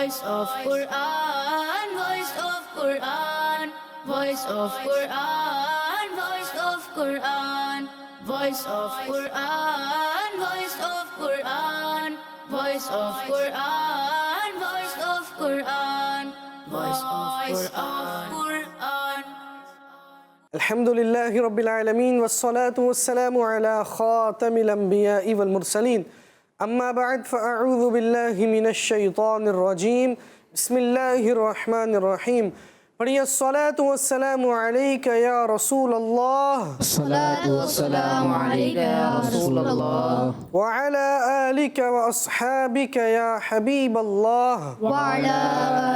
Voice of Quran, voice of Quran, voice of Quran, voice of Quran, voice of Quran, voice of Quran, voice of Quran, voice of Quran, voice of Quran. الحمد لله رب العالمين والصلاة والسلام على خاتم الأنبياء والمرسلين أما بعد فأعوذ بالله من الشيطان الرجيم بسم الله الرحمن الرحيم پڑھیے الصلاة والسلام عليك يا رسول الله الصلاة والسلام عليك يا رسول الله وعلى آلك وأصحابك يا حبيب الله وعلى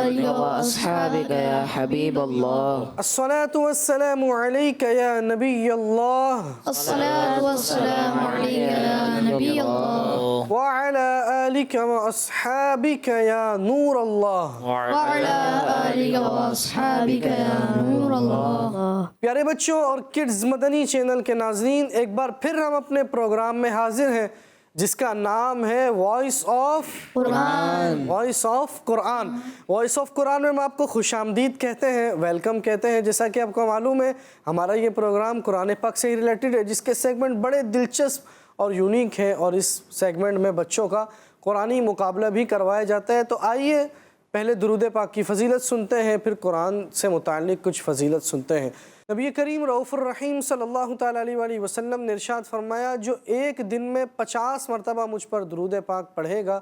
آلك وأصحابك يا حبيب الله الصلاة والسلام عليك يا نبي الله الصلاة والسلام عليك يا نبي الله وعلى آلك وأصحابك يا نور الله وعلى آلك وأصحابك يا نور الله. پیارے بچوں اور کڈز مدنی چینل کے ناظرین، ایک بار پھر ہم اپنے پروگرام میں حاضر ہیں جس کا نام ہے voice of Quran. Voice of Quran. Voice of Quran میں ہم آپ کو خوش آمدید کہتے ہیں، ویلکم کہتے ہیں. جیسا کہ آپ کو معلوم ہے ہمارا یہ پروگرام قرآن پاک سے ہی ریلیٹڈ ہے، جس کے سیگمنٹ بڑے دلچسپ اور یونیک ہیں، اور اس سیگمنٹ میں بچوں کا قرآنی مقابلہ بھی کروایا جاتا ہے. تو آئیے پہلے درود پاک کی فضیلت سنتے ہیں، پھر قرآن سے متعلق کچھ فضیلت سنتے ہیں. نبی کریم رؤوف الرحیم صلی اللہ تعالیٰ علیہ وآلہ وسلم نے ارشاد فرمایا، جو ایک دن میں 50 مرتبہ مجھ پر درود پاک پڑھے گا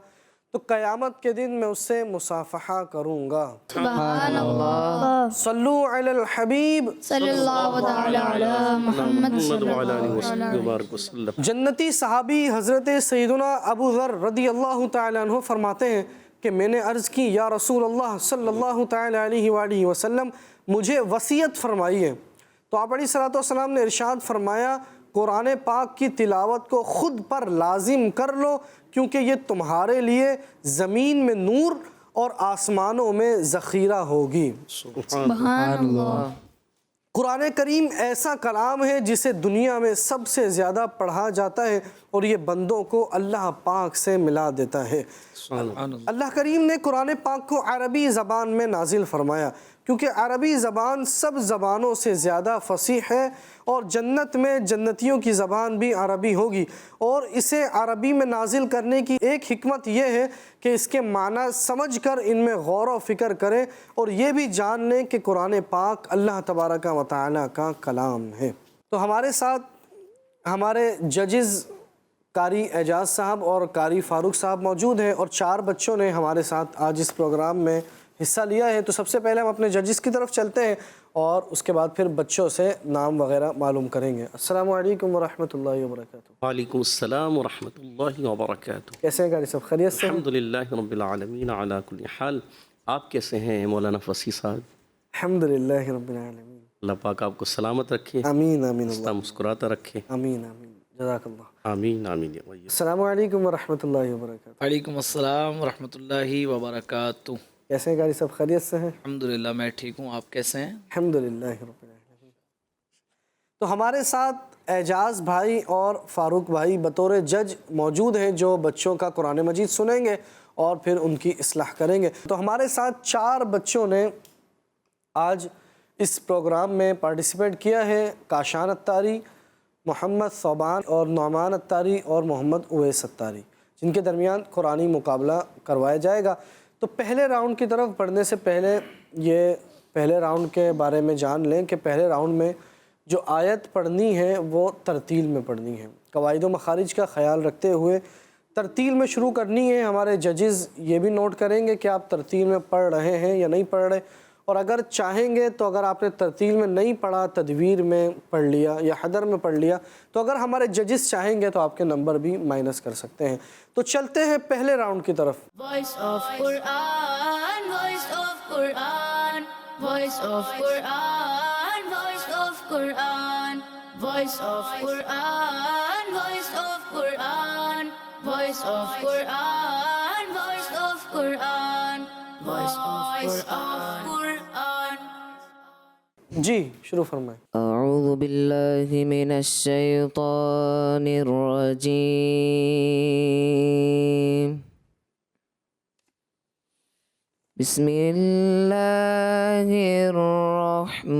تو قیامت کے دن میں اس سے مصافحہ کروں گا. سبحان اللہ. صلو علی الحبیب صلی اللہ تعالی علی محمد صلی اللہ علیہ وسلم. جنتی صحابی حضرت سیدنا ابو ذر رضی اللہ تعالیٰ عنہ فرماتے ہیں کہ میں نے عرض کی، یا رسول اللہ صلی اللہ تعالیٰ علیہ وآلہ وسلم مجھے وصیت فرمائی ہے. تو آپ علیہ الصلوۃ والسلام نے ارشاد فرمایا، قرآن پاک کی تلاوت کو خود پر لازم کر لو، کیونکہ یہ تمہارے لیے زمین میں نور اور آسمانوں میں ذخیرہ ہوگی. سبحان اللہ. قرآن کریم ایسا کلام ہے جسے دنیا میں سب سے زیادہ پڑھا جاتا ہے، اور یہ بندوں کو اللہ پاک سے ملا دیتا ہے. اللہ کریم نے قرآن پاک کو عربی زبان میں نازل فرمایا، کیونکہ عربی زبان سب زبانوں سے زیادہ فصیح ہے، اور جنت میں جنتیوں کی زبان بھی عربی ہوگی. اور اسے عربی میں نازل کرنے کی ایک حکمت یہ ہے کہ اس کے معنی سمجھ کر ان میں غور و فکر کریں، اور یہ بھی جان لیں کہ قرآن پاک اللہ تبارک و تعالیٰ کا کلام ہے. تو ہمارے ساتھ ہمارے ججز قاری اعجاز صاحب اور قاری فاروق صاحب موجود ہیں، اور 4 بچوں نے ہمارے ساتھ آج اس پروگرام میں حصہ لیا ہے. تو سب سے پہلے ہم اپنے ججز کی طرف چلتے ہیں، اور اس کے بعد پھر بچوں سے نام وغیرہ معلوم کریں گے. السلام علیکم ورحمۃ اللہ وبرکاتہ. وعلیکم السلام ورحمۃ اللہ وبرکاتہ. کیسے ہیں قاری صاحب؟ خیریت سے ہیں؟ الحمدللہ رب العالمین علی کل حال. آپ کیسے ہیں مولانا فصیح صاحب؟ الحمدللہ رب العالمین. اللہ پاک آپ کو سلامت رکھے، آمین آمین ہنستا مسکراتا رکھے. آمین آمین. جزاک اللہ. آمین آمین. السلام علیکم ورحمۃ اللہ وبرکاتہ. وعلیکم السلام ورحمۃ اللہ وبرکاتہ. کیسے ہیں قاری صاحب؟ خیریت سے ہیں؟ الحمدللہ میں ٹھیک ہوں، آپ کیسے ہیں؟ الحمدللہ رب العالمین. تو ہمارے ساتھ اعجاز بھائی اور فاروق بھائی بطور جج موجود ہیں، جو بچوں کا قرآن مجید سنیں گے اور پھر ان کی اصلاح کریں گے. تو ہمارے ساتھ 4 بچوں نے آج اس پروگرام میں پارٹیسپیٹ کیا ہے. کاشان اتاری، محمد صوبان اور نعمان اتاری اور محمد اویس اتاری، جن کے درمیان قرآنی مقابلہ کروایا جائے گا. تو پہلے راؤنڈ کی طرف پڑھنے سے پہلے یہ پہلے راؤنڈ کے بارے میں جان لیں کہ پہلے راؤنڈ میں جو آیت پڑھنی ہے وہ ترتیل میں پڑھنی ہے. قواعد و مخارج کا خیال رکھتے ہوئے ترتیل میں شروع کرنی ہے. ہمارے ججز یہ بھی نوٹ کریں گے کہ آپ ترتیل میں پڑھ رہے ہیں یا نہیں پڑھ رہے، اور اگر چاہیں گے تو اگر آپ نے ترتیل میں نہیں پڑھا، تدویر میں پڑھ لیا یا حدر میں پڑھ لیا، تو اگر ہمارے ججز چاہیں گے تو آپ کے نمبر بھی مائنس کر سکتے ہیں. تو چلتے ہیں پہلے راؤنڈ کی طرف. Voice of Quran, voice of Quran, voice of Quran, voice of Quran, voice of Quran, voice of Quran, voice of Quran, voice of Quran, voice of Quran. جی شروع فرمائیں. اعوذ باللہ من الشیطان الرجیم. بسم الله الرحمن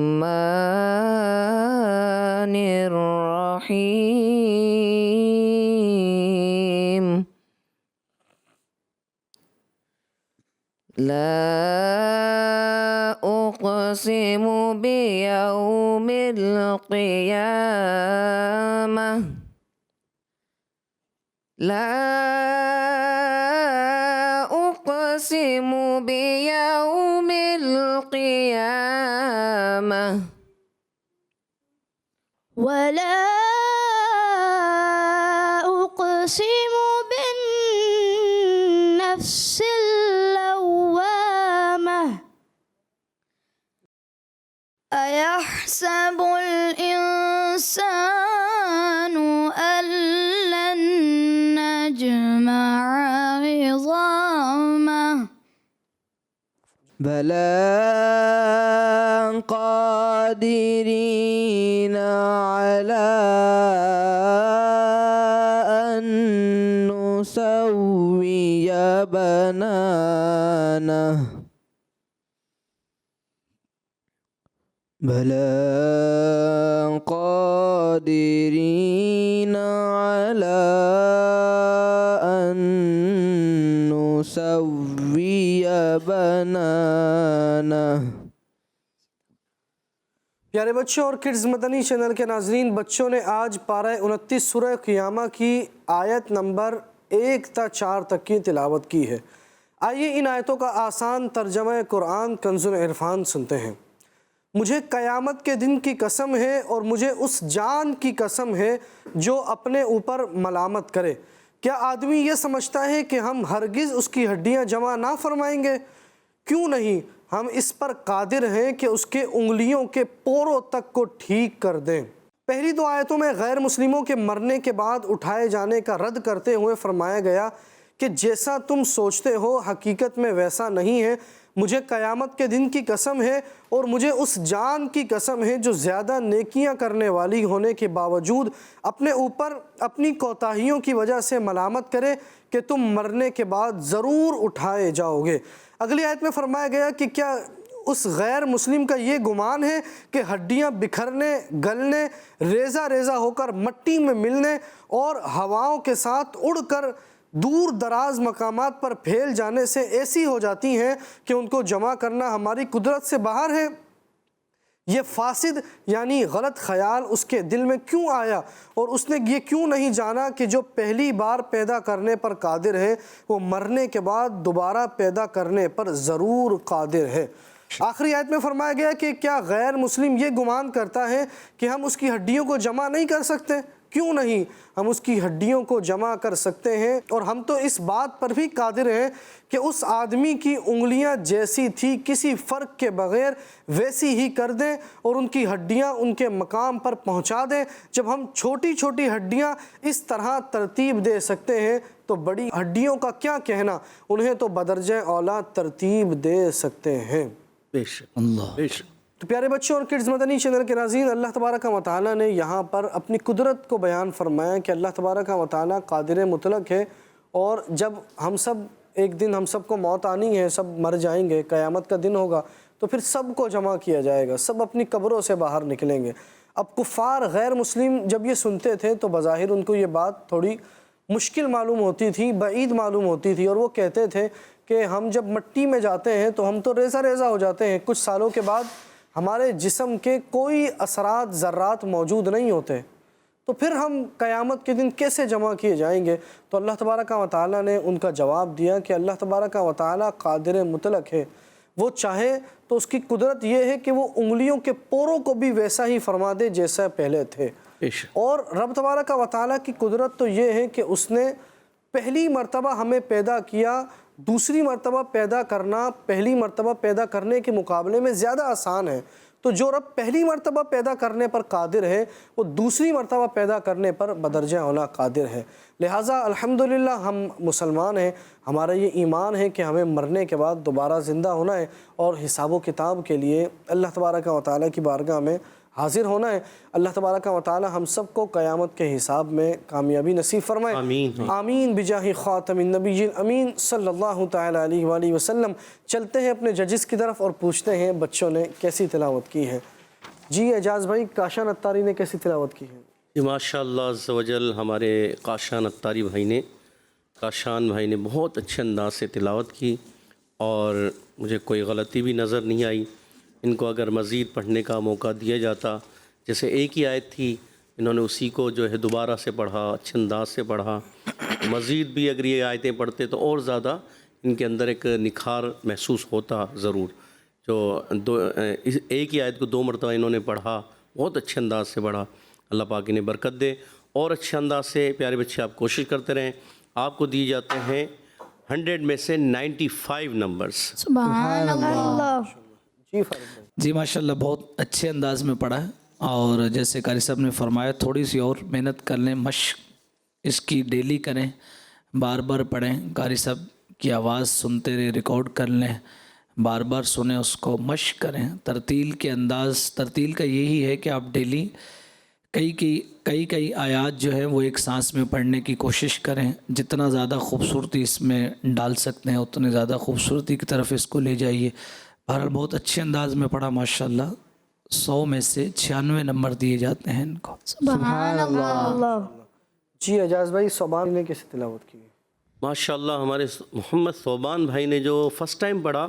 الرحيم لا أقسم بيوم القيامة لا أقسم بيوم القيامة ولا أقسم بالنفس اللوامة أيحسب الإنسان أن لن نجمع عظامه بلى قادرين على أن نسوي بنانه بلى قادرين على أن نسوي بنانه پیارے بچوں اور کڈز مدنی چینل کے ناظرین، بچوں نے آج پارہ 29 سورہ قیامہ کی آیت نمبر 1 تا 4 تک کی تلاوت کی ہے۔ آئیے ان آیتوں کا آسان ترجمہ قرآن کنز العرفان سنتے ہیں۔ مجھے قیامت کے دن کی قسم ہے اور مجھے اس جان کی قسم ہے جو اپنے اوپر ملامت کرے۔ کیا آدمی یہ سمجھتا ہے کہ ہم ہرگز اس کی ہڈیاں جمع نہ فرمائیں گے؟ کیوں نہیں، ہم اس پر قادر ہیں کہ اس کے انگلیوں کے پوروں تک کو ٹھیک کر دیں۔ پہلی دو آیتوں میں غیر مسلموں کے مرنے کے بعد اٹھائے جانے کا رد کرتے ہوئے فرمایا گیا کہ جیسا تم سوچتے ہو حقیقت میں ویسا نہیں ہے۔ مجھے قیامت کے دن کی قسم ہے اور مجھے اس جان کی قسم ہے جو زیادہ نیکیاں کرنے والی ہونے کے باوجود اپنے اوپر اپنی کوتاہیوں کی وجہ سے ملامت کرے کہ تم مرنے کے بعد ضرور اٹھائے جاؤ گے۔ اگلی آیت میں فرمایا گیا کہ کیا اس غیر مسلم کا یہ گمان ہے کہ ہڈیاں بکھرنے، گلنے، ریزہ ریزہ ہو کر مٹی میں ملنے اور ہواؤں کے ساتھ اڑ کر دور دراز مقامات پر پھیل جانے سے ایسی ہو جاتی ہیں کہ ان کو جمع کرنا ہماری قدرت سے باہر ہے؟ یہ فاسد یعنی غلط خیال اس کے دل میں کیوں آیا اور اس نے یہ کیوں نہیں جانا کہ جو پہلی بار پیدا کرنے پر قادر ہے وہ مرنے کے بعد دوبارہ پیدا کرنے پر ضرور قادر ہے۔ آخری آیت میں فرمایا گیا کہ کیا غیر مسلم یہ گمان کرتا ہے کہ ہم اس کی ہڈیوں کو جمع نہیں کر سکتے؟ کیوں نہیں، ہم اس کی ہڈیوں کو جمع کر سکتے ہیں، اور ہم تو اس بات پر بھی قادر ہیں کہ اس آدمی کی انگلیاں جیسی تھی کسی فرق کے بغیر ویسی ہی کر دیں اور ان کی ہڈیاں ان کے مقام پر پہنچا دیں۔ جب ہم چھوٹی چھوٹی ہڈیاں اس طرح ترتیب دے سکتے ہیں تو بڑی ہڈیوں کا کیا کہنا، انہیں تو بدرجہ اولا ترتیب دے سکتے ہیں۔ بے شک اللہ بے شک۔ تو پیارے بچوں اور کڈز مدنی چینل کے ناظرین، اللہ تبارک و تعالیٰ نے یہاں پر اپنی قدرت کو بیان فرمایا کہ اللہ تبارک و تعالیٰ قادر مطلق ہے، اور جب ہم سب ایک دن ہم سب کو موت آنی ہے، سب مر جائیں گے، قیامت کا دن ہوگا تو پھر سب کو جمع کیا جائے گا، سب اپنی قبروں سے باہر نکلیں گے۔ اب کفار غیر مسلم جب یہ سنتے تھے تو بظاہر ان کو یہ بات تھوڑی مشکل معلوم ہوتی تھی، بعید معلوم ہوتی تھی، اور وہ کہتے تھے کہ ہم جب مٹی میں جاتے ہیں تو ہم تو ریزہ ریزہ ہو جاتے ہیں، کچھ سالوں کے بعد ہمارے جسم کے کوئی اثرات ذرات موجود نہیں ہوتے، تو پھر ہم قیامت کے دن کیسے جمع کیے جائیں گے؟ تو اللہ تبارک و تعالیٰ نے ان کا جواب دیا کہ اللہ تبارک و تعالیٰ قادر مطلق ہے، وہ چاہے تو اس کی قدرت یہ ہے کہ وہ انگلیوں کے پوروں کو بھی ویسا ہی فرما دے جیسا پہلے تھے۔ اور رب تبارک و تعالیٰ کی قدرت تو یہ ہے کہ اس نے پہلی مرتبہ ہمیں پیدا کیا، دوسری مرتبہ پیدا کرنا پہلی مرتبہ پیدا کرنے کے مقابلے میں زیادہ آسان ہے۔ تو جو رب پہلی مرتبہ پیدا کرنے پر قادر ہے وہ دوسری مرتبہ پیدا کرنے پر بدرجہ اولا قادر ہے۔ لہٰذا الحمدللہ ہم مسلمان ہیں، ہمارا یہ ایمان ہے کہ ہمیں مرنے کے بعد دوبارہ زندہ ہونا ہے، اور حساب و کتاب کے لیے اللہ تبارک و تعالیٰ کی بارگاہ میں حاضر ہونا ہے۔ اللہ تبارک و تعالی ہم سب کو قیامت کے حساب میں کامیابی نصیب فرمائے، آمین۔ آمین بجاہ خاتم النبیین امین صلی اللہ تعالی علیہ وآلہ وسلم۔ چلتے ہیں اپنے ججز کی طرف اور پوچھتے ہیں بچوں نے کیسی تلاوت کی ہے۔ جی اعجاز بھائی، کاشان اتاری نے کیسی تلاوت کی ہے؟ جی ماشاء اللہ عز و جل، ہمارے کاشان اتاری کاشان بھائی نے بہت اچھے انداز سے تلاوت کی اور مجھے کوئی غلطی بھی نظر نہیں آئی۔ ان کو اگر مزید پڑھنے کا موقع دیا جاتا، جیسے ایک ہی آیت تھی، انہوں نے اسی کو جو ہے دوبارہ سے پڑھا، اچھے انداز سے پڑھا، مزید بھی اگر یہ آیتیں پڑھتے تو اور زیادہ ان کے اندر ایک نکھار محسوس ہوتا ضرور۔ جو ایک ہی آیت کو 2 مرتبہ انہوں نے پڑھا، بہت اچھے انداز سے پڑھا۔ اللہ پاک انہیں برکت دے اور اچھے انداز سے۔ پیارے بچے، آپ کوشش کرتے رہیں۔ آپ کو دیے جاتے ہیں 100 میں سے 95 نمبرز۔ سبحان اللہ۔ جی فاروق بھائی۔ جی ماشاءاللہ، بہت اچھے انداز میں پڑھا ہے، اور جیسے قاری صاحب نے فرمایا تھوڑی سی اور محنت کر لیں، مشق اس کی ڈیلی کریں، بار بار پڑھیں، قاری صاحب کی آواز سنتے رہے، ریکارڈ کر لیں، بار بار سنیں، اس کو مشق کریں۔ ترتیل کا یہی ہے کہ آپ ڈیلی کئی آیات جو ہیں وہ ایک سانس میں پڑھنے کی کوشش کریں۔ جتنا زیادہ خوبصورتی اس میں ڈال سکتے ہیں اتنے زیادہ خوبصورتی کی طرف اس کو لے جائیے۔ بہرحال بہت اچھے انداز میں پڑھا ماشاءاللہ۔ 100 میں سے 96 نمبر دیے جاتے ہیں ان کو۔ سبحان اللہ۔ جی اعجاز بھائی، صوبان نے کیسی تلاوت کی ہے؟ ماشاءاللہ ہمارے محمد صوبان بھائی نے جو فرسٹ ٹائم پڑھا،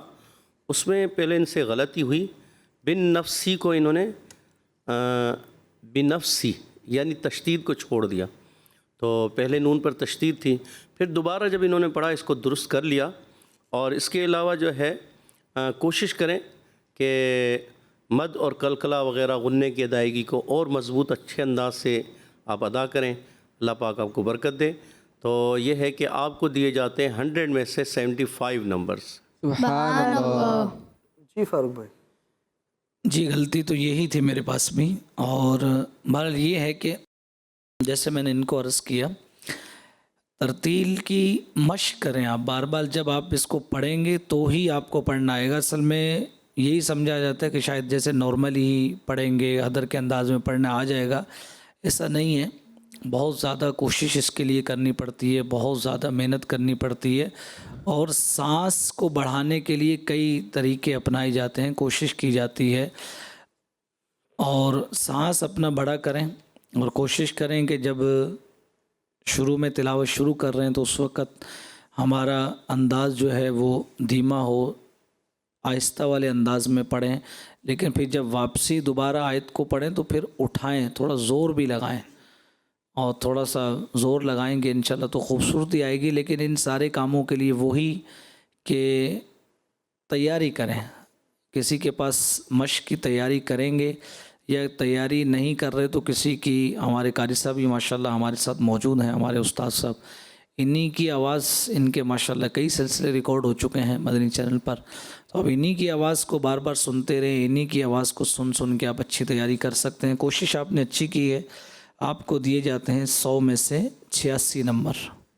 اس میں پہلے ان سے غلطی ہوئی۔ بن نفسی کو انہوں نے بنفسی یعنی تشدید کو چھوڑ دیا، تو پہلے نون پر تشدید تھی، پھر دوبارہ جب انہوں نے پڑھا اس کو درست کر لیا۔ اور اس کے علاوہ جو ہے کوشش کریں کہ مد اور کلکلا وغیرہ غنّے کی ادائیگی کو اور مضبوط اچھے انداز سے آپ ادا کریں۔ اللہ پاک آپ کو برکت دے۔ تو یہ ہے کہ آپ کو دیے جاتے ہیں 100 میں سے 75 نمبرز۔ سبحان اللہ۔ جی فاروق بھائی۔ جی غلطی تو یہی تھی میرے پاس بھی، اور بہرحال یہ ہے کہ جیسے میں نے ان کو عرض کیا، ترتیل کی مشق کریں آپ بار بار۔ جب آپ اس کو پڑھیں گے تو ہی آپ کو پڑھنا آئے گا۔ اصل میں یہی سمجھا جاتا ہے کہ شاید جیسے نارملی ہی پڑھیں گے، حدر کے انداز میں پڑھنا آ جائے گا، ایسا نہیں ہے۔ بہت زیادہ کوشش اس کے لیے کرنی پڑتی ہے، بہت زیادہ محنت کرنی پڑتی ہے، اور سانس کو بڑھانے کے لیے کئی طریقے اپنائے جاتے ہیں، کوشش کی جاتی ہے۔ اور سانس اپنا بڑا کریں اور کوشش کریں کہ جب شروع میں تلاوت شروع کر رہے ہیں تو اس وقت ہمارا انداز جو ہے وہ دھیما ہو، آہستہ والے انداز میں پڑھیں، لیکن پھر جب واپسی دوبارہ آیت کو پڑھیں تو پھر اٹھائیں، تھوڑا زور بھی لگائیں، اور تھوڑا سا زور لگائیں گے انشاءاللہ تو خوبصورتی آئے گی۔ لیکن ان سارے کاموں کے لیے وہی کہ تیاری کریں۔ کسی کے پاس مشق کی تیاری کریں گے یا تیاری نہیں کر رہے تو کسی کی، ہمارے قاری صاحب بھی ماشاءاللہ ہمارے ساتھ موجود ہیں، ہمارے استاد صاحب، انہی کی آواز، ان کے ماشاءاللہ کئی سلسلے ریکارڈ ہو چکے ہیں مدنی چینل پر، تو اب انہی کی آواز کو بار بار سنتے رہیں، انہی کی آواز کو سن کے آپ اچھی تیاری کر سکتے ہیں۔ کوشش آپ نے اچھی کی ہے۔ آپ کو دیے جاتے ہیں 100 میں سے 86 نمبر۔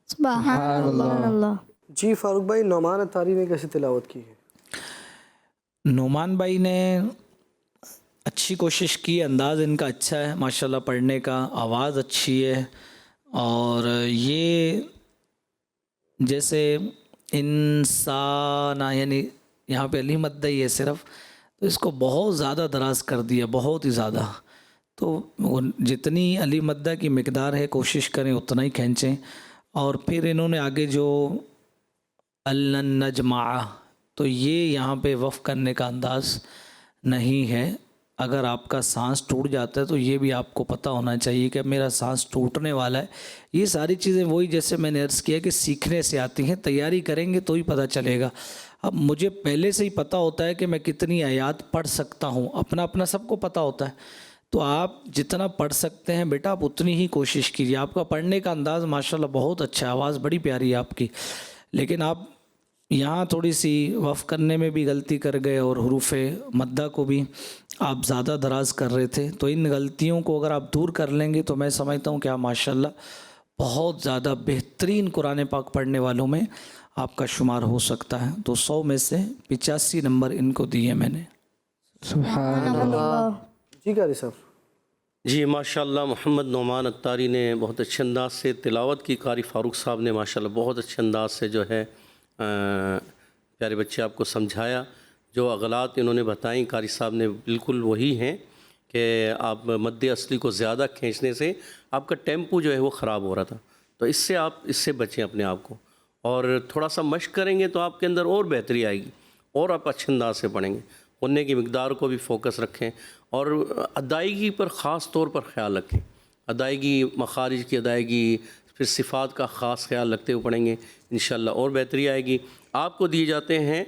سبحان اللہ۔ جی فاروق بھائی، نعمان اتاری نے کیسی تلاوت کی ہے؟ نعمان بھائی نے اچھی کوشش کی، انداز ان کا اچھا ہے ماشاءاللہ پڑھنے کا، آواز اچھی ہے، اور یہ جیسے انسان یعنی یہاں پہ علی مدہ ہی ہے صرف، تو اس کو بہت زیادہ دراز کر دیا، بہت ہی زیادہ۔ تو جتنی علی مدہ کی مقدار ہے کوشش کریں اتنا ہی کھینچیں۔ اور پھر انہوں نے آگے جو النجمع، تو یہ یہاں پہ وقف کرنے کا انداز نہیں ہے۔ اگر آپ کا سانس ٹوٹ جاتا ہے تو یہ بھی آپ کو پتہ ہونا چاہیے کہ میرا سانس ٹوٹنے والا ہے۔ یہ ساری چیزیں وہی جیسے میں نے عرض کیا کہ سیکھنے سے آتی ہیں، تیاری کریں گے تو ہی پتہ چلے گا۔ اب مجھے پہلے سے ہی پتہ ہوتا ہے کہ میں کتنی آیات پڑھ سکتا ہوں، اپنا سب کو پتہ ہوتا ہے، تو آپ جتنا پڑھ سکتے ہیں بیٹا آپ اتنی ہی کوشش کیجیے۔ آپ کا پڑھنے کا انداز ماشاءاللہ بہت اچھا ہے، آواز بڑی پیاری ہے آپ کی، لیکن آپ یہاں تھوڑی سی وقف کرنے میں بھی غلطی کر گئے، اور حروف مدہ کو بھی آپ زیادہ دراز کر رہے تھے۔ تو ان غلطیوں کو اگر آپ دور کر لیں گے تو میں سمجھتا ہوں کہ آپ ماشاءاللہ بہت زیادہ بہترین قرآن پاک پڑھنے والوں میں آپ کا شمار ہو سکتا ہے۔ تو 100 میں سے 85 نمبر ان کو دیے میں نے۔ سبحان اللہ۔ جی قاری صاحب. جی ماشاءاللہ محمد نعمان اتاری نے بہت اچھے انداز سے تلاوت کی. قاری فاروق صاحب نے ماشاءاللہ بہت اچھے انداز سے جو ہے پیارے بچے آپ کو سمجھایا. جو اغلاط انہوں نے بتائیں قاری صاحب نے بالکل وہی ہیں کہ آپ مد اصلی کو زیادہ کھینچنے سے آپ کا ٹیمپو جو ہے وہ خراب ہو رہا تھا. تو اس سے بچیں اپنے آپ کو, اور تھوڑا سا مشق کریں گے تو آپ کے اندر اور بہتری آئے گی اور آپ اچھے انداز سے پڑھیں گے. غنے کی مقدار کو بھی فوکس رکھیں اور ادائیگی پر خاص طور پر خیال رکھیں. ادائیگی, مخارج کی ادائیگی, پھر صفات کا خاص خیال رکھتے ہوئے پڑھیں گے, انشاءاللہ اور بہتری آئے گی. آپ کو دیے جاتے ہیں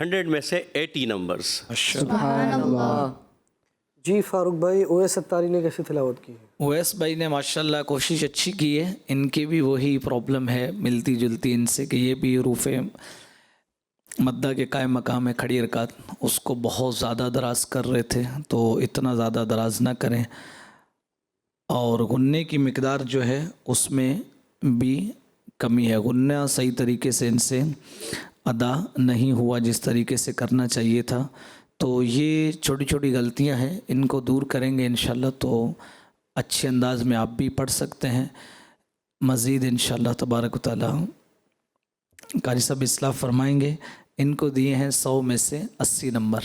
100 میں سے 80 نمبرز. سبحان اللہ. جی فاروق بھائی, اویس اتاری نے کیسے تلاوت کی ہے؟ اویس بھائی نے ماشاءاللہ کوشش اچھی کی ہے. ان کی بھی وہی پرابلم ہے ملتی جلتی ان سے کہ یہ بھی حروف مدہ کے قائم مقام ہے کھڑی حرکات, اس کو بہت زیادہ دراز کر رہے تھے. تو اتنا زیادہ دراز نہ کریں, اور غنے کی مقدار جو ہے اس میں بھی کمی ہے. غنہ صحیح طریقے سے ان سے ادا نہیں ہوا جس طریقے سے کرنا چاہیے تھا. تو یہ چھوٹی چھوٹی غلطیاں ہیں, ان کو دور کریں گے انشاءاللہ تو اچھے انداز میں آپ بھی پڑھ سکتے ہیں. مزید انشاءاللہ تبارک و تعالی قاری صاحب اصلاح فرمائیں گے. ان کو دیے ہیں 100 میں سے 80 نمبر.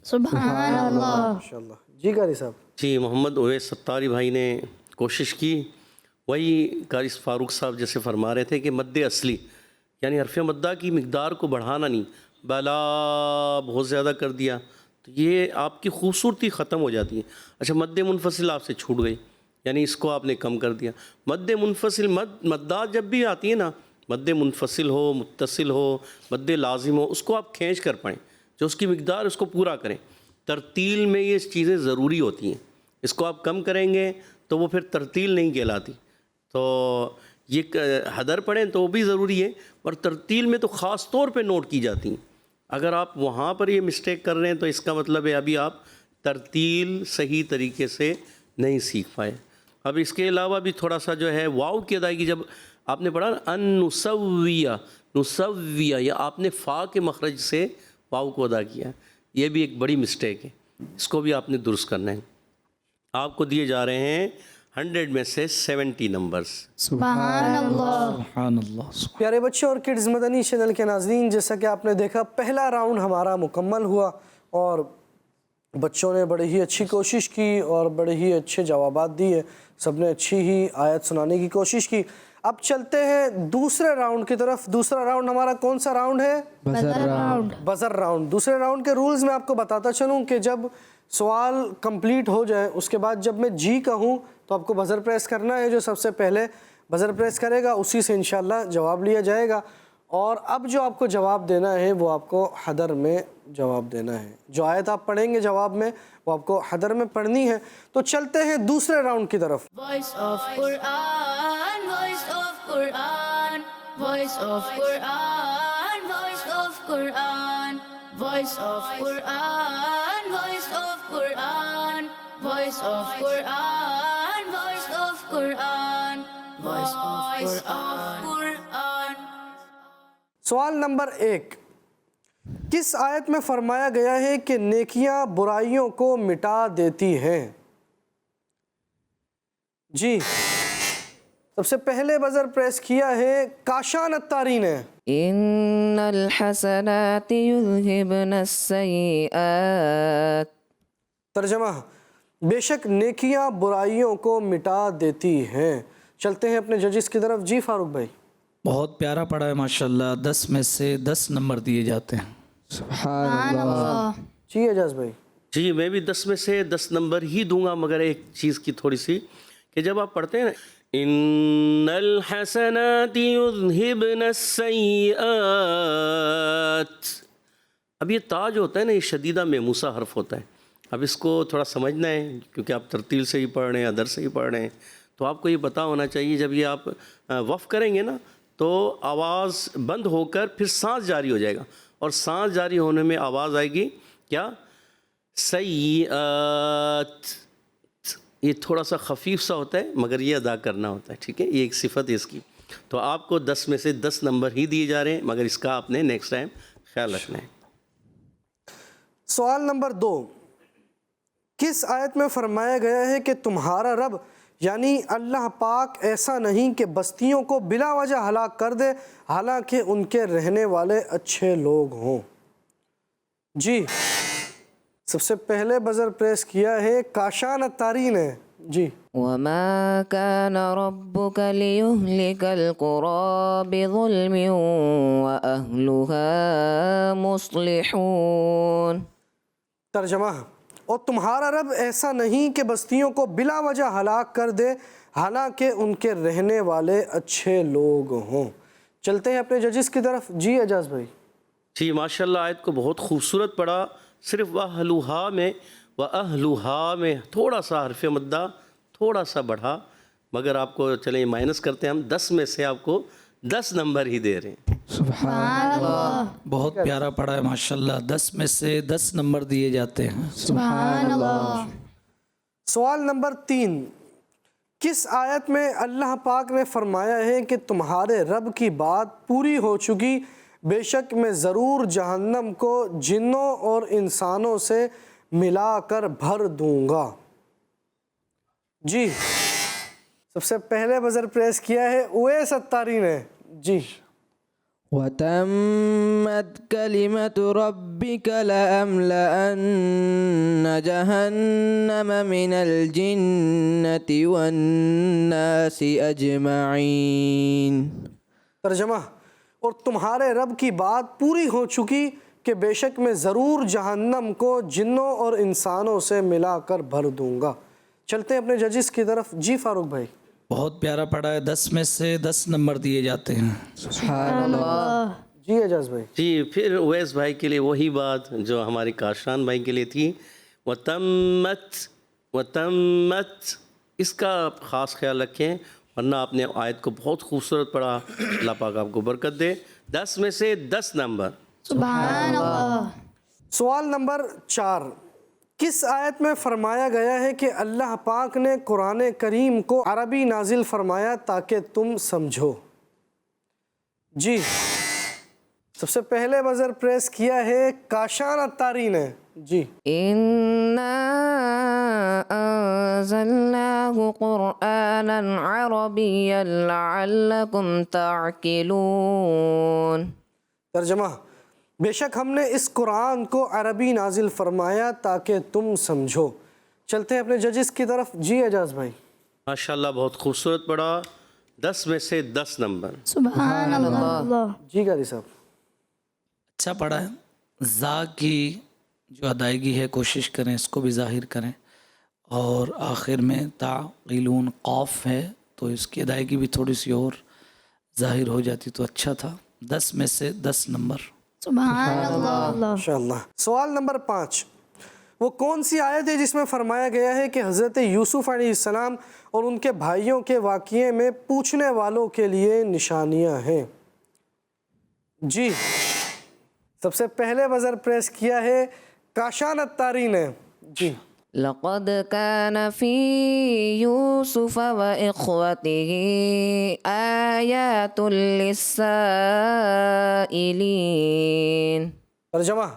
سبحان اللہ. ماشاءاللہ. جی قاری صاحب. جی محمد اویس اتاری بھائی نے کوشش کی, وہی قاری فاروق صاحب جیسے فرما رہے تھے کہ مد اصلی یعنی حرف مدہ کی مقدار کو بڑھانا نہیں, بلا بہت زیادہ کر دیا تو یہ آپ کی خوبصورتی ختم ہو جاتی ہے. اچھا مد منفصل آپ سے چھوٹ گئی, یعنی اس کو آپ نے کم کر دیا. مد منفصل مدات جب بھی آتی ہے نا, مد منفصل ہو, متصل ہو, مد لازم ہو, اس کو آپ کھینچ کر پڑھیں, جو اس کی مقدار اس کو پورا کریں. ترتیل میں یہ چیزیں ضروری ہوتی ہیں, اس کو آپ کم کریں گے تو وہ پھر ترتیل نہیں کہلاتی. تو یہ حدر پڑھیں تو وہ بھی ضروری ہے, اور ترتیل میں تو خاص طور پہ نوٹ کی جاتی ہیں. اگر آپ وہاں پر یہ مسٹیک کر رہے ہیں تو اس کا مطلب ہے ابھی آپ ترتیل صحیح طریقے سے نہیں سیکھ پائے. اب اس کے علاوہ بھی تھوڑا سا جو ہے واو کی ادائیگی, جب آپ نے پڑھا نا ان نسویہ, نسویہ, یا آپ نے فا کے مخرج سے واو کو ادا کیا, یہ بھی ایک بڑی مسٹیک ہے, اس کو بھی آپ نے درست کرنا ہے. آپ کو دیے جا رہے ہیں 100 میں سے 70 نمبرز. سبحان اللہ. سبحان اللہ. پیارے بچے اور کڈز مدنی چینل کے ناظرین, جیسا کہ آپ نے دیکھا پہلا راؤنڈ ہمارا مکمل ہوا اور بچوں نے بڑی ہی اچھی کوشش کی اور بڑے ہی اچھے جوابات دیے. سب نے اچھی ہی آیت سنانے کی کوشش کی. اب چلتے ہیں دوسرے راؤنڈ کی طرف. دوسرا راؤنڈ ہمارا کون سا راؤنڈ ہے؟ Buzzer round. Buzzer round. دوسرے راؤنڈ کے رولز میں آپ کو بتاتا چلوں کہ جب سوال کمپلیٹ ہو جائے اس کے بعد جب میں جی کہوں تو آپ کو بزر پریس کرنا ہے. جو سب سے پہلے بزر پریس کرے گا اسی سے انشاءاللہ جواب لیا جائے گا. اور اب جو آپ کو جواب دینا ہے وہ آپ کو حدر میں جواب دینا ہے. جو آیت آپ پڑھیں گے جواب میں وہ آپ کو حدر میں پڑھنی ہے. تو چلتے ہیں دوسرے راؤنڈ کی طرف. Voice of Quran, voice of Quran, voice of Quran, voice of Quran, voice of Quran, voice of Quran, voice of Quran, voice of Quran, voice of Quran. سوال نمبر 1, کس آیت میں فرمایا گیا ہے کہ نیکیاں برائیوں کو مٹا دیتی ہیں؟ جی سب سے پہلے بزر پریس کیا ہے کاشان اتاری نے. ان الحسنات یذہبن السیئات. ترجمہ, بے شک نیکیاں برائیوں کو مٹا دیتی ہیں. چلتے ہیں اپنے ججز کی طرف. جی فاروق بھائی. بہت پیارا پڑھا ہے ماشاءاللہ. 10 میں سے 10 نمبر دیے جاتے ہیں. سبحان اللہ. جی اعجاز بھائی. جی میں بھی 10 میں سے 10 نمبر ہی دوں گا, مگر ایک چیز کی تھوڑی سی کہ جب آپ پڑھتے ہیں نا ان الحسنات یذہبن السیئات, اب یہ تا جو ہوتا ہے نا یہ شدیدہ میموسا حرف ہوتا ہے. اب اس کو تھوڑا سمجھنا ہے کیونکہ آپ ترتیل سے ہی پڑھ رہے ہیں, ادر سے ہی پڑھ رہے ہیں, تو آپ کو یہ پتہ ہونا چاہیے جب یہ آپ وقف کریں گے نا تو آواز بند ہو کر پھر سانس جاری ہو جائے گا, اور سانس جاری ہونے میں آواز آئے گی کیا؟ سیئات. یہ تھوڑا سا خفیف سا ہوتا ہے مگر یہ ادا کرنا ہوتا ہے, ٹھیک ہے, یہ ایک صفت ہے اس کی. تو آپ کو 10 میں سے 10 نمبر ہی دیے جا رہے ہیں, مگر اس کا آپ نے نیکسٹ ٹائم خیال رکھنا ہے. سوال نمبر 2, کس آیت میں فرمایا گیا ہے کہ تمہارا رب یعنی اللہ پاک ایسا نہیں کہ بستیوں کو بلا وجہ ہلاک کر دے حالانکہ ان کے رہنے والے اچھے لوگ ہوں؟ جی سب سے پہلے بزر پریس کیا ہے کاشان التاری نے. جی وما كان ربك ليهلك القرى بظلم وأهلها مصلحون. ترجمہ، اور تمہارا رب ایسا نہیں کہ بستیوں کو بلا وجہ ہلاک کر دے حالانکہ ان کے رہنے والے اچھے لوگ ہوں. چلتے ہیں اپنے ججز کی طرف. جی اعجاز بھائی. جی ماشاءاللہ آیت کو بہت خوبصورت پڑھا. صرف وَأَهْلُهَا میں تھوڑا سا حرف مدہ تھوڑا سا بڑھا، مگر آپ کو چلیں مائنس کرتے ہیں ہم 10 میں سے آپ کو 10 نمبر ہی دے رہے ہیں. سبحان اللہ. بہت پیارا پڑھا ہے ماشاءاللہ. 10 میں سے 10 نمبر دیے جاتے ہیں. سبحان اللہ. سوال نمبر 3، کس آیت میں اللہ پاک نے فرمایا ہے کہ تمہارے رب کی بات پوری ہو چکی، بے شک میں ضرور جہنم کو جنوں اور انسانوں سے ملا کر بھر دوں گا؟ جی سب سے پہلے بزر پریس کیا ہے اویس التاری نے. جی وتمت كلمة ربك لأملأن جهنم من الجنة والناس أجمعين. ترجمہ، اور تمہارے رب کی بات پوری ہو چکی کہ بے شک میں ضرور جہنم کو جنوں اور انسانوں سے ملا کر بھر دوں گا. چلتے ہیں اپنے ججز کی طرف. جی فاروق بھائی. بہت پیارا پڑھا ہے. 10 میں سے 10 نمبر دیے جاتے ہیں. سبحان اللہ. جی اعجاز بھائی. جی پھر اویس بھائی کے لیے وہی بات جو ہمارے کاشان بھائی کے لیے تھی، وَتَمَّتْ اس کا خاص خیال رکھیں، ورنہ آپ نے آیت کو بہت خوبصورت پڑھا. اللہ پاک آپ کو برکت دے. 10 میں سے 10 نمبر. سبحان اللہ. سوال نمبر 4، کس آیت میں فرمایا گیا ہے کہ اللہ پاک نے قرآن کریم کو عربی نازل فرمایا تاکہ تم سمجھو؟ جی سب سے پہلے بزر پریس کیا ہے کاشان التاری نے. جی إنا أنزلناه قرآنا عربيا لعلكم تعقلون. ترجمہ، بے شک ہم نے اس قرآن کو عربی نازل فرمایا تاکہ تم سمجھو. چلتے ہیں اپنے ججز کی طرف. جی اعجاز بھائی. ماشاءاللہ بہت خوبصورت پڑھا. 10 میں سے 10 نمبر. سبحان اللہ. جی قاری صاحب. اچھا پڑھا ہے. زا کی جو ادائیگی ہے کوشش کریں اس کو بھی ظاہر کریں، اور آخر میں تعقلون قاف ہے تو اس کی ادائیگی بھی تھوڑی سی اور ظاہر ہو جاتی تو اچھا تھا. 10 میں سے 10 نمبر. سبحان اللہ. ماشاءاللہ. سوال نمبر 5، وہ کون سی آیت ہے جس میں فرمایا گیا ہے کہ حضرت یوسف علیہ السلام اور ان کے بھائیوں کے واقعے میں پوچھنے والوں کے لیے نشانیاں ہیں؟ جی سب سے پہلے بزر پریس کیا ہے کاشان التاری نے. جی لقد كان في يوسف وإخوته آيات للسائلين. ترجمہ،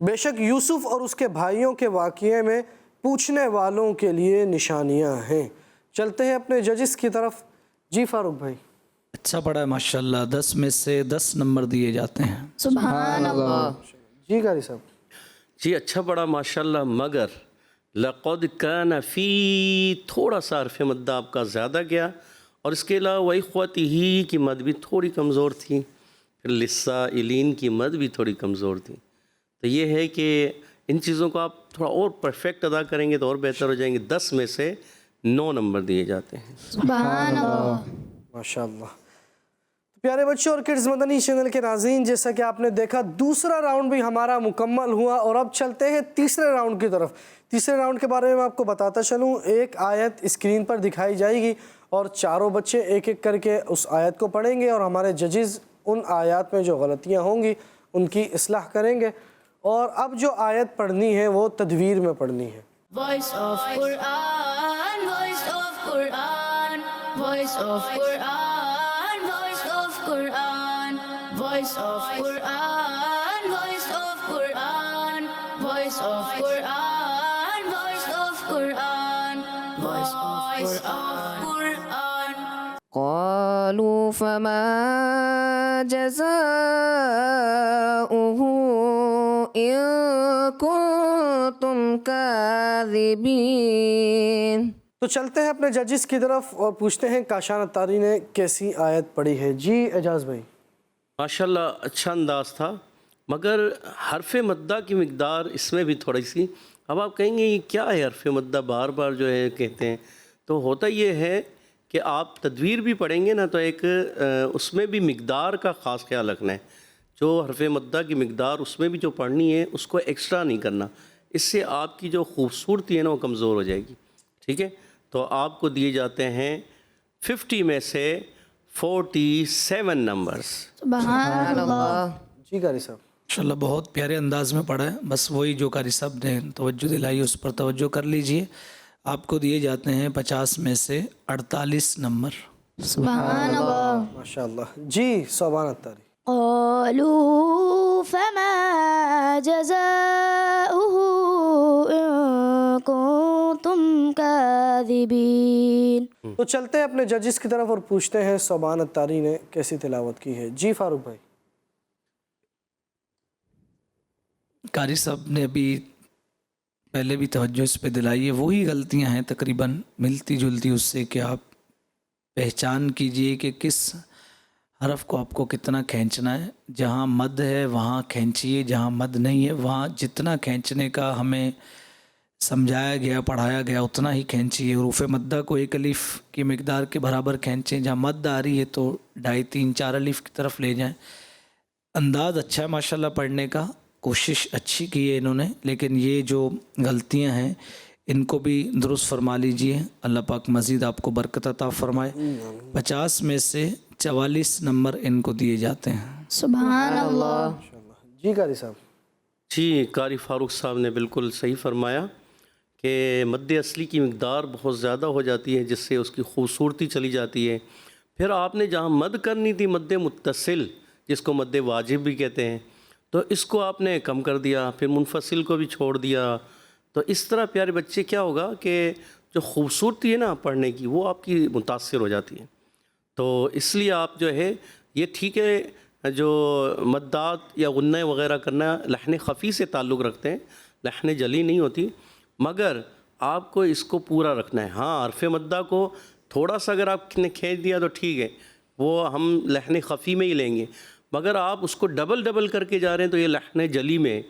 بے شک یوسف اور اس کے بھائیوں کے واقعے میں پوچھنے والوں کے لیے نشانیاں ہیں. چلتے ہیں اپنے ججز کی طرف. جی فاروق بھائی. اچھا پڑھا ہے ماشاءاللہ. 10 میں سے 10 نمبر دیے جاتے ہیں. سبحان اللہ. جی قاری صاحب. جی اچھا پڑھا ماشاءاللہ، مگر لقد کان فی تھوڑا سا حرف مدہ آپ کا زیادہ گیا، اور اس کے علاوہ وَإِخْوَتِهِ کی مد بھی تھوڑی کمزور تھی، پھر لِلسَّائِلِينَ کی مد بھی تھوڑی کمزور تھی. تو یہ ہے کہ ان چیزوں کو آپ تھوڑا اور پرفیکٹ ادا کریں گے تو اور بہتر ہو جائیں گے. 10 میں سے 9 نمبر دیے جاتے ہیں. سبحان اللہ. ماشاءاللہ. پیارے بچوں اور کڈز مدنی چینل کے ناظرین، جیسا کہ آپ نے دیکھا دوسرا راؤنڈ بھی ہمارا مکمل ہوا، اور اب چلتے ہیں تیسرے راؤنڈ کی طرف. تیسرے راؤنڈ کے بارے میں آپ کو بتاتا چلوں. ایک آیت اسکرین پر دکھائی جائے گی اور چاروں بچے ایک ایک کر کے اس آیت کو پڑھیں گے، اور ہمارے ججز ان آیات میں جو غلطیاں ہوں گی ان کی اصلاح کریں گے. اور اب جو آیت پڑھنی ہے وہ تدویر میں پڑھنی ہے. Voice of Quran, voice of Quran, voice of Quran, voice of Quran, voice of Quran, voice of Quran, voice of Quran, voice voice of Quran. قالوا فما جزاؤه إن كنتم كاذبين. تو چلتے ہیں اپنے ججز کی طرف اور پوچھتے ہیں کاشان اتاری نے کیسی آیت پڑھی ہے. جی اعجاز بھائی. ماشاءاللہ اچھا انداز تھا، مگر حرف مدہ کی مقدار اس میں بھی تھوڑی سی. اب آپ کہیں گے یہ کیا ہے حرف مدہ بار بار جو ہے کہتے ہیں؟ تو ہوتا یہ ہے کہ آپ تدویر بھی پڑھیں گے نا تو ایک اس میں بھی مقدار کا خاص خیال رکھنا ہے. جو حرف مدہ کی مقدار اس میں بھی جو پڑھنی ہے اس کو ایکسٹرا نہیں کرنا، اس سے آپ کی جو خوبصورتی ہے نا وہ کمزور ہو جائے گی. ٹھیک ہے، تو آپ کو دیے جاتے ہیں 50 میں سے 47 نمبرز. سبحان اللہ. جی قاری صاحب. انشاءاللہ بہت پیارے انداز میں پڑھا ہے. بس وہی جو قاری صاحب نے توجہ دلائی اس پر توجہ کر لیجئے. آپ کو دیے جاتے ہیں 50 میں سے 48 نمبر. سبحان اللہ. ماشاءاللہ. جی صوبان اتاری. قالوا فما جزاؤه إن كنتم كاذبين. تو چلتے ہیں اپنے ججز کی طرف اور پوچھتے ہیں صوبان اتاری نے کیسی تلاوت کی ہے. جی فاروق بھائی. قاری صاحب نے ابھی پہلے بھی توجہ اس پہ دلائی ہے. وہی غلطیاں ہیں تقریباً ملتی جلتی اس سے کہ آپ پہچان کیجئے کہ کس حرف کو آپ کو کتنا کھینچنا ہے. جہاں مد ہے وہاں کھینچیے، جہاں مد نہیں ہے وہاں جتنا کھینچنے کا ہمیں سمجھایا گیا پڑھایا گیا اتنا ہی کھینچیے. حروف مدہ کو 1 الف کی مقدار کے برابر کھینچیں. جہاں مد آ رہی ہے تو 2.5 3 4 الف کی طرف لے جائیں. انداز اچھا ہے ماشاءاللہ پڑھنے کا، کوشش اچھی کی ہے انہوں نے، لیکن یہ جو غلطیاں ہیں ان کو بھی درست فرما لیجئے. اللہ پاک مزید آپ کو برکت عطا فرمائے. 50 میں سے 44 نمبر ان کو دیے جاتے ہیں. سبحان اللہ. جی قاری صاحب. جی قاری فاروق صاحب نے بالکل صحیح فرمایا کہ مد اصلی کی مقدار بہت زیادہ ہو جاتی ہے جس سے اس کی خوبصورتی چلی جاتی ہے. پھر آپ نے جہاں مد کرنی تھی مد متصل جس کو مد واجب بھی کہتے ہیں تو اس کو آپ نے کم کر دیا، پھر منفصل کو بھی چھوڑ دیا. تو اس طرح پیارے بچے کیا ہوگا کہ جو خوبصورتی ہے نا پڑھنے کی وہ آپ کی متاثر ہو جاتی ہے. تو اس لیے آپ جو ہے یہ ٹھیک ہے جو مدات یا غنہ وغیرہ کرنا لحن خفی سے تعلق رکھتے ہیں، لحن جلی نہیں ہوتی، مگر آپ کو اس کو پورا رکھنا ہے. ہاں حرف مدہ کو تھوڑا سا اگر آپ نے کھینچ دیا تو ٹھیک ہے، وہ ہم لحن خفی میں ہی لیں گے، مگر آپ اس کو ڈبل کر کے جا رہے ہیں تو یہ لحن جلی میں،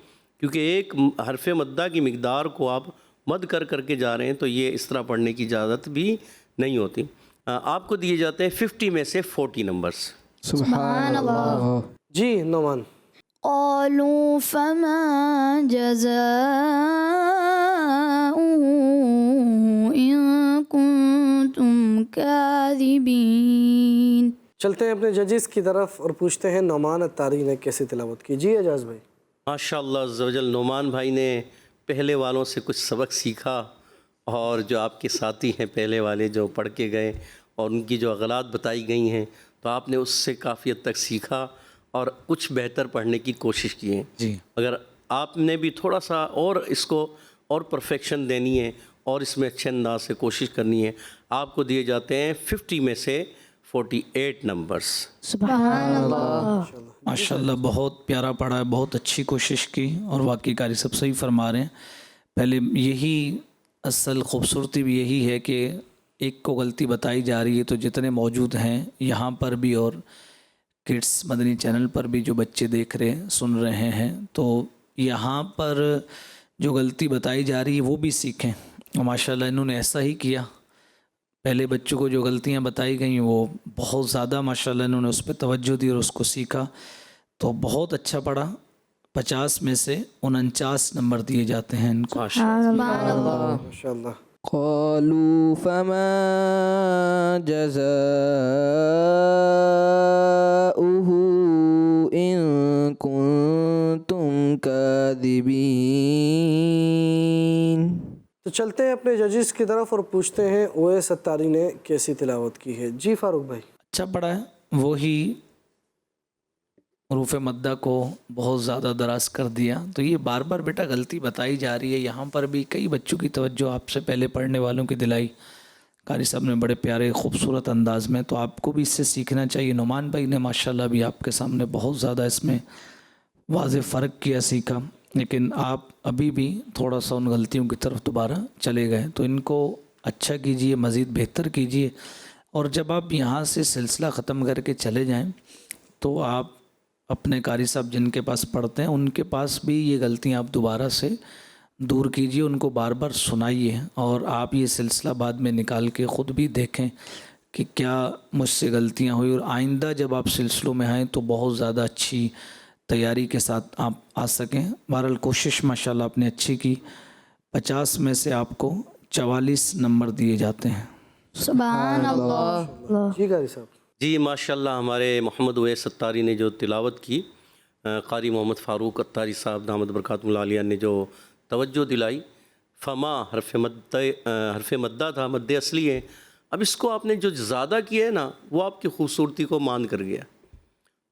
کیونکہ ایک حرف مدہ کی مقدار کو آپ مد کر کے جا رہے ہیں تو یہ اس طرح پڑھنے کی اجازت بھی نہیں ہوتی. آپ کو دیے جاتے ہیں 50 میں سے 40 نمبرز. سبحان اللہ. جی نعمان. قالوا فما جزاؤه إن كنتم كاذبين. چلتے ہیں اپنے ججز کی طرف اور پوچھتے ہیں نعمان اتاری نے کیسی تلاوت کی. جی اعجاز بھائی. ماشاءاللہ عز و جل نعمان بھائی نے پہلے والوں سے کچھ سبق سیکھا، اور جو آپ کے ساتھی ہیں پہلے والے جو پڑھ کے گئے اور ان کی جو اغلاط بتائی گئی ہیں تو آپ نے اس سے کافی حد تک سیکھا اور کچھ بہتر پڑھنے کی کوشش کی ہے. جی اگر آپ نے بھی تھوڑا سا اور اس کو اور پرفیکشن دینی ہے اور اس میں اچھے انداز سے کوشش کرنی ہے، آپ کو دیے جاتے ہیں 50 میں سے 48 نمبرز. سبحان اللہ. ماشاءاللہ بہت پیارا پڑھا ہے، بہت اچھی کوشش کی، اور واقعی قاری صاحب صحیح فرما رہے ہیں. پہلے یہی اصل خوبصورتی بھی یہی ہے کہ ایک کو غلطی بتائی جا رہی ہے تو جتنے موجود ہیں یہاں پر بھی اور کڈس مدنی چینل پر بھی جو بچے دیکھ رہے ہیں سن رہے ہیں تو یہاں پر جو غلطی بتائی جا رہی ہے وہ بھی سیکھیں. اور ماشاءاللہ انہوں نے ایسا ہی کیا. پہلے بچوں کو جو غلطیاں بتائی گئیں وہ بہت زیادہ ماشاءاللہ انہوں نے اس پہ توجہ دی اور اس کو سیکھا تو بہت اچھا پڑھا. 50 میں سے 49 نمبر دیے جاتے ہیں ان کو. ماشاءاللہ. قالوا فما جزاؤه إن كنتم كاذبين. تو چلتے ہیں اپنے ججز کی طرف اور پوچھتے ہیں اویس اتاری نے کیسی تلاوت کی ہے. جی فاروق بھائی. اچھا پڑھا ہے. وہی حروف مدہ کو بہت زیادہ دراز کر دیا تو یہ بار بار بیٹا غلطی بتائی جا رہی ہے. یہاں پر بھی کئی بچوں کی توجہ آپ سے پہلے پڑھنے والوں کی دلائی قاری صاحب نے بڑے پیارے خوبصورت انداز میں، تو آپ کو بھی اس سے سیکھنا چاہیے۔ نعمان بھائی نے ماشاءاللہ بھی آپ کے سامنے بہت زیادہ اس میں واضح فرق کیا، سیکھا، لیکن آپ ابھی بھی تھوڑا سا ان غلطیوں کی طرف دوبارہ چلے گئے، تو ان کو اچھا کیجئے، مزید بہتر کیجئے، اور جب آپ یہاں سے سلسلہ ختم کر کے چلے جائیں تو آپ اپنے قاری صاحب جن کے پاس پڑھتے ہیں ان کے پاس بھی یہ غلطیاں آپ دوبارہ سے دور کیجئے، ان کو بار بار سنائیے، اور آپ یہ سلسلہ بعد میں نکال کے خود بھی دیکھیں کہ کیا مجھ سے غلطیاں ہوئی، اور آئندہ جب آپ سلسلوں میں آئیں تو بہت زیادہ اچھی تیاری کے ساتھ آپ آ سکیں۔ بہرحال کوشش ماشاءاللہ آپ نے اچھی کی، 50 میں سے آپ کو 44 نمبر دیے جاتے ہیں۔ سبحان اللہ۔ جی قاری صاحب۔ جی ماشاءاللہ ہمارے محمد اویس اتاری نے جو تلاوت کی، قاری محمد فاروق اتاری صاحب دامت برکاتہ العالیہ نے جو توجہ دلائی، فما حرف مدہ تھا، مد اصلی ہے، اب اس کو آپ نے جو زیادہ کیا ہے نا وہ آپ کی خوبصورتی کو مان کر گیا،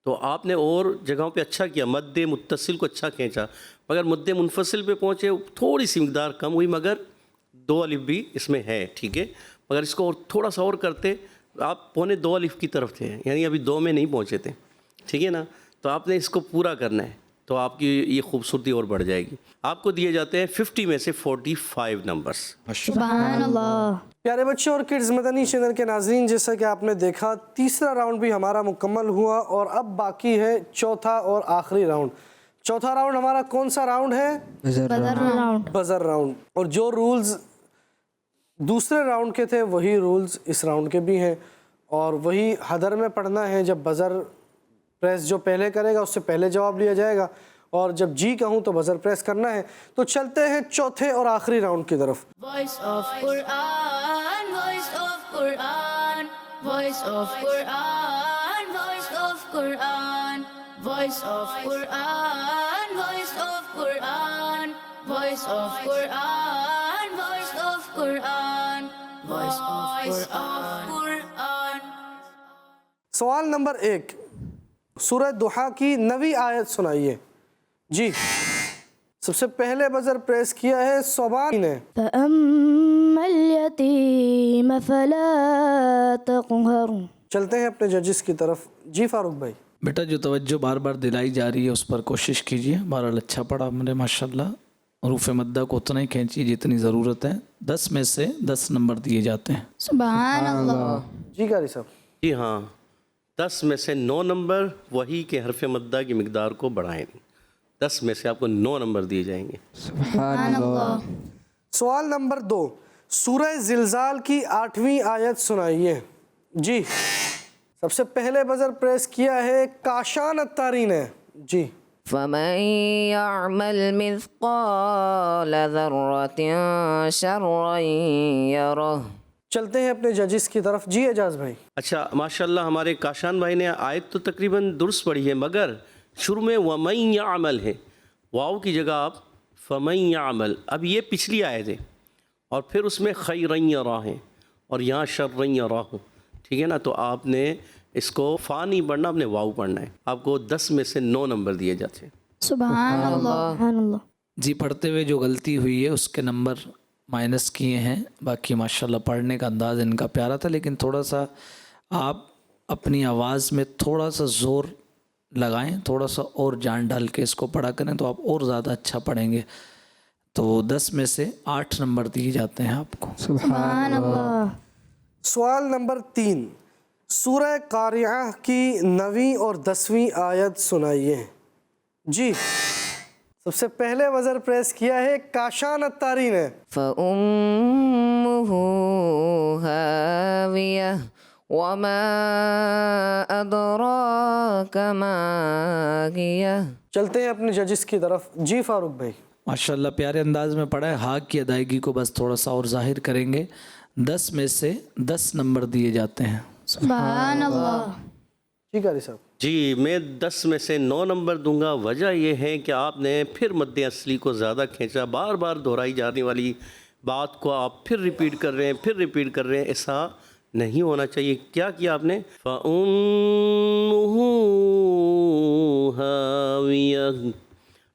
تو آپ نے اور جگہوں پہ اچھا کیا، مد متصل کو اچھا کھینچا، مگر مد منفصل پہ پہنچے تھوڑی سی مقدار کم ہوئی، مگر 2 الف بھی اس میں ہے، ٹھیک ہے، مگر اس کو اور تھوڑا سا اور کرتے آپ 2.25 الف کی طرف تھے، یعنی ابھی 2 میں نہیں پہنچے تھے، ٹھیک ہے نا، تو آپ نے اس کو پورا کرنا ہے، تو آپ کی یہ خوبصورتی اور بڑھ جائے گی۔ آپ کو دیے جاتے ہیں 50 میں سے 45 نمبرز۔ سبحان اللہ۔ پیارے بچوں اور کڈز مدنی چینل کے ناظرین، جیسا کہ آپ نے دیکھا تیسرا راؤنڈ بھی ہمارا مکمل ہوا، اور اب باقی ہے چوتھا اور آخری راؤنڈ۔ چوتھا راؤنڈ ہمارا کون سا راؤنڈ ہے؟ بدر راؤنڈ۔ بزر راؤنڈ، اور جو رولز دوسرے راؤنڈ کے تھے وہی رولز اس راؤنڈ کے بھی ہیں، اور وہی حدر میں پڑھنا ہے، جب بزر پریس جو پہلے کرے گا اس سے پہلے جواب لیا جائے گا، اور جب جی کہوں تو بزر پریس کرنا ہے۔ تو چلتے ہیں چوتھے اور آخری راؤنڈ کی طرف۔ Voice of Quran, voice of Quran, voice of Quran, voice of Quran, voice of Quran, voice of Quran, voice of Quran, voice of Quran, voice of Quran. سوال نمبر 1، سورہ دحا کی 9ویں آیت سنائیے جی۔ سب سے پہلے بزر پریس کیا ہے صوبان نے۔ فَأَمَّا الْيَتِيمَ فَلَا تَقْهَرْ۔ چلتے ہیں اپنے ججز کی طرف، جی فاروق بھائی۔ بیٹا جو توجہ بار بار دلائی جا رہی ہے اس پر کوشش کیجئے، بہرحال اچھا پڑھا میرے ماشاءاللہ، حروف مدہ کو اتنا ہی کھینچیے جتنی ضرورت ہے، 10 میں سے 10 نمبر دیے جاتے ہیں۔ سبحان اللہ۔ جی قاری صاحب۔ جی ہاں، 10 میں سے 9 نمبر وہی کے حرف مدہ کی مقدار کو بڑھائیں گے، 10 میں سے آپ کو 9 نمبر دیے جائیں گے۔ سبحان اللہ۔ سوال نمبر 2، سورہ زلزال کی 8ویں آیت سنائیے جی۔ سب سے پہلے بزر پریس کیا ہے کاشان اتاری نے جی۔ فَمَن يَعْمَلْ مِثْقَالَ ذَرَّةٍ شَرًّا يَرَهُ۔ چلتے ہیں اپنے ججز کی طرف، جی اعجاز بھائی۔ اچھا ماشاءاللہ ہمارے کاشان بھائی نے آیت تو تقریباً درست پڑھی ہے، مگر شروع میں وَمَن يَعْمَل ہے، واو کی جگہ آپ فَمَن يَعْمَل، اب یہ پچھلی آیت ہے، اور پھر اس میں خَيْرًا يَرَهُ ہے، اور یہاں شَرًّا يَرَهُ، ٹھیک ہے نا، تو آپ نے اس کو فا نہیں پڑھنا، آپ نے واو پڑھنا ہے، آپ کو 10 میں سے 9 نمبر دیے جاتے ہیں۔ سبحان اللہ۔ سبحان اللہ۔ جی پڑھتے ہوئے جو غلطی ہوئی ہے اس کے نمبر مائنس کیے ہیں، باقی ماشاءاللہ پڑھنے کا انداز ان کا پیارا تھا، لیکن تھوڑا سا آپ اپنی آواز میں تھوڑا سا زور لگائیں، تھوڑا سا اور جان ڈال کے اس کو پڑھا کریں تو آپ اور زیادہ اچھا پڑھیں گے، تو 10 میں سے 8 نمبر دیے جاتے ہیں آپ کو۔ سبحان اللہ۔ سوال نمبر 3، سورہ قاریعہ کی 9ویں اور 10ویں آیت سنائیے جی۔ سب سے پہلے وزر پریس کیا ہے کاشان اتاری نے۔ فَأُمُّهُ هَاوِيَةٌ وَمَا أَدْرَاكَ مَا هِيَهْ۔ چلتے ہیں اپنے ججز کی طرف، جی فاروق بھائی۔ ماشاءاللہ پیارے انداز میں پڑھا ہے، ہاں کی ادائیگی کو بس تھوڑا سا اور ظاہر کریں گے، 10 میں سے 10 نمبر دیے جاتے ہیں۔ سبحان اللہ۔ جی قاری صاحب۔ جی میں 10 میں سے 9 نمبر دوں گا، وجہ یہ ہے کہ آپ نے پھر مد اصلی کو زیادہ کھینچا، بار بار دہرائی جانے والی بات کو آپ پھر ریپیٹ کر رہے ہیں، پھر ریپیٹ کر رہے ہیں، ایسا نہیں ہونا چاہیے۔ کیا کیا آپ نے؟ فَأُمُّهُ هَاوِيَةٌ،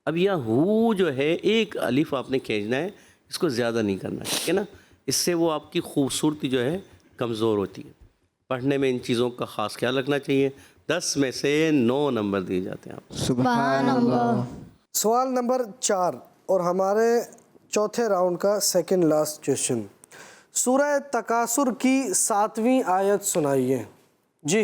اب یہ ہو جو ہے ایک الف آپ نے کھینچنا ہے، اس کو زیادہ نہیں کرنا ہے، ٹھیک ہے نا، اس سے وہ آپ کی خوبصورتی جو ہے کمزور ہوتی ہے. پڑھنے میں ان چیزوں کا خاص خیال رکھنا چاہیے. 10 میں سے 9 نمبر دیے جاتے ہیں آپ کو. سبحان اللہ. سوال نمبر 4 اور ہمارے چوتھے راؤنڈ کا سیکنڈ لاسٹ کویشچن. سورہ تکاثر کی 7ویں آیت سنائیے. جی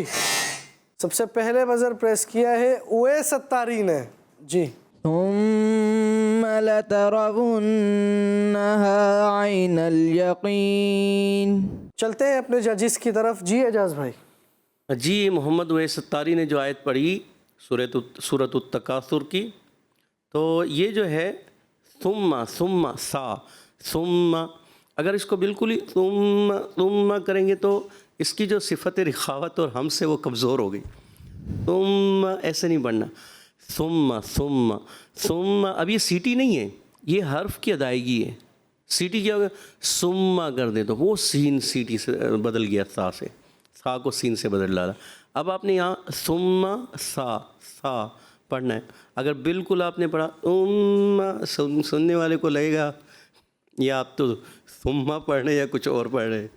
سب سے پہلے بزر پریس کیا ہے اویس ستاری نے. جی ثم لترونها عین الیقین. چلتے ہیں اپنے ججز کی طرف. جی اعجاز بھائی. جی محمد اویس ستاری نے جو آیت پڑھی سورۃ التکاثر کی، تو یہ جو ہے ثم ثم اگر اس کو بالکل ہی ثم کریں گے تو اس کی جو صفت رخاوت اور ہم سے وہ کمزور ہو گئی. ثم ایسے نہیں پڑھنا. ثم اب یہ سیٹی نہیں ہے، یہ حرف کی ادائیگی ہے. سیٹی کیا ہوگا؟ ثم کر دے تو وہ سین سیٹی سے بدل گیا، سا سے، سا کو سین سے بدل ڈالا. اب آپ نے یہاں ثم سا پڑھنا ہے. اگر بالکل آپ نے پڑھا سننے والے کو لگے گا یا آپ تو ثم پڑھ رہے یا کچھ اور پڑھ رہے.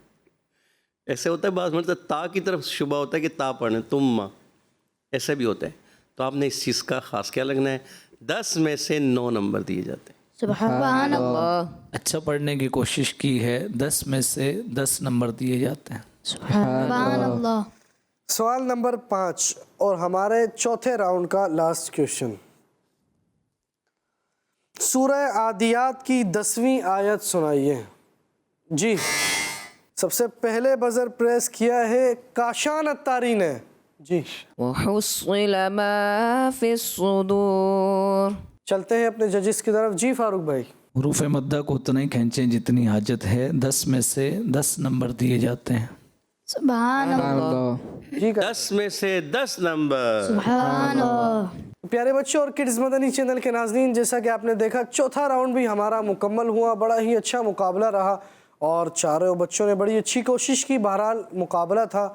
ایسے ہوتا ہے بعض مرتبہ تا کی طرف شبہ ہوتا ہے کہ تا پڑھنا تم، ایسا بھی ہوتا ہے. تو آپ نے اس چیز کا خاص خیال رکھنا ہے. 10 میں سے 9 نمبر دیے جاتے ہیں. سبحان اللہ. اچھا پڑھنے کی کوشش کی ہے، 10 میں سے 10 نمبر دیے جاتے ہیں. سبحان اللہ. سوال نمبر 5 اور ہمارے چوتھے راؤنڈ کا لاسٹ کویشچن. سورہ عادیات کی 10ویں آیت سنائیے. جی سب سے پہلے بزر پریس کیا ہے کاشان اتاری نے. جی وحصل ما فی الصدور. چلتے ہیں اپنے ججز کی طرف. جی فاروق بھائی. حروف مدہ کو اتنا ہی کھینچیں جتنی حاجت ہے. 10 میں سے 10 نمبر دیے جاتے ہیں. سبحان اللہ. جی 10 میں سے 10 نمبر. سبحان اللہ. پیارے بچوں اور کڈز مدنی چینل کے ناظرین، جیسا کہ آپ نے دیکھا چوتھا راؤنڈ بھی ہمارا مکمل ہوا. بڑا ہی اچھا مقابلہ رہا اور چاروں بچوں نے بڑی اچھی کوشش کی. بہرحال مقابلہ تھا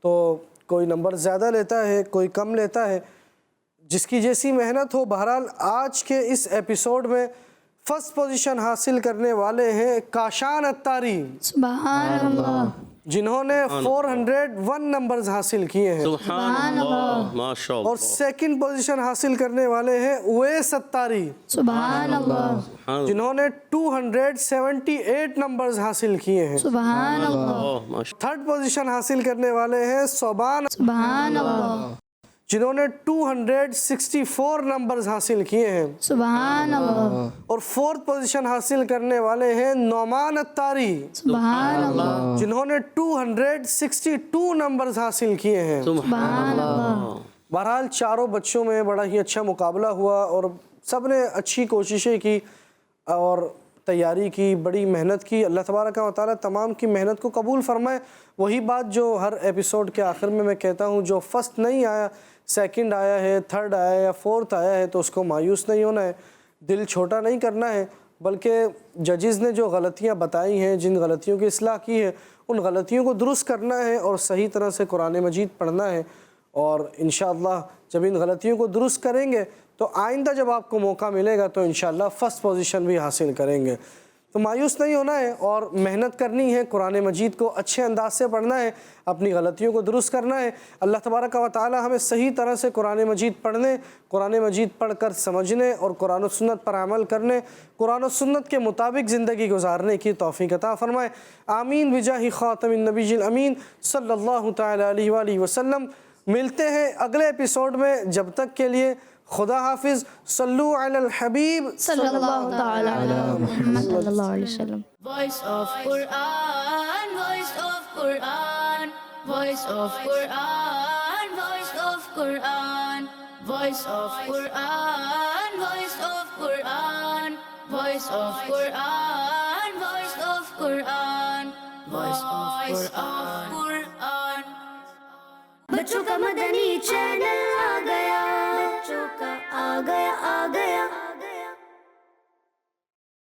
تو کوئی نمبر زیادہ لیتا ہے، کوئی کم لیتا ہے، جس کی جیسی محنت ہو. بہرحال آج کے اس ایپیسوڈ میں فرسٹ پوزیشن حاصل کرنے والے ہیں کاشان اتاری، سبحان اللہ. جنہوں نے 401 نمبرز حاصل کیے ہیں. سبحان اللہ، ماشاء اور اللہ. سیکنڈ پوزیشن حاصل کرنے والے ہیں اویس اتاری، سبحان اللہ. جنہوں نے 278 نمبرز حاصل کیے ہیں. سبحان اللہ. تھرڈ پوزیشن حاصل کرنے والے ہیں صوبان، سبحان اللہ. جنہوں نے 264 نمبرز حاصل کیے ہیں. سبحان اللہ. اور فورتھ پوزیشن حاصل کرنے والے ہیں نعمان اتاری، سبحان اللہ. جنہوں نے 262 نمبرز حاصل کیے ہیں. سبحان اللہ. بہرحال چاروں بچوں میں بڑا ہی اچھا مقابلہ ہوا اور سب نے اچھی کوششیں کی اور تیاری کی، بڑی محنت کی. اللہ تبارک و تعالیٰ تمام کی محنت کو قبول فرمائے. وہی بات جو ہر ایپیسوڈ کے آخر میں کہتا ہوں، جو فرسٹ نہیں آیا، سیکنڈ آیا ہے، تھرڈ آیا یا فورتھ آیا ہے، تو اس کو مایوس نہیں ہونا ہے، دل چھوٹا نہیں کرنا ہے، بلکہ ججز نے جو غلطیاں بتائی ہیں، جن غلطیوں کی اصلاح کی ہے، ان غلطیوں کو درست کرنا ہے اور صحیح طرح سے قرآن مجید پڑھنا ہے. اور انشاءاللہ جب ان غلطیوں کو درست کریں گے تو آئندہ جب آپ کو موقع ملے گا تو انشاءاللہ فرسٹ پوزیشن بھی حاصل کریں گے. تو مایوس نہیں ہونا ہے اور محنت کرنی ہے، قرآن مجید کو اچھے انداز سے پڑھنا ہے، اپنی غلطیوں کو درست کرنا ہے. اللہ تبارک و تعالی ہمیں صحیح طرح سے قرآن مجید پڑھنے، قرآن مجید پڑھ کر سمجھنے اور قرآن و سنت پر عمل کرنے، قرآن و سنت کے مطابق زندگی گزارنے کی توفیق عطا فرمائے. آمین بجاہ خاتم النبی الامین صلی اللہ تعالی علیہ وآلہ وسلم. ملتے ہیں اگلے ایپیسوڈ میں، جب تک کے لیے خدا حافظ. صلو علی الحبیب صلی اللہ تعالی علی محمد صلی اللہ علیہ وسلم. Voice of Quran, voice of Quran, voice of Quran, voice of Quran, voice of Quran, voice of Quran, voice of Quran, voice of Quran, voice of Quran. بچوں کا مدنی چینل آ گیا، بچوں کا آ گیا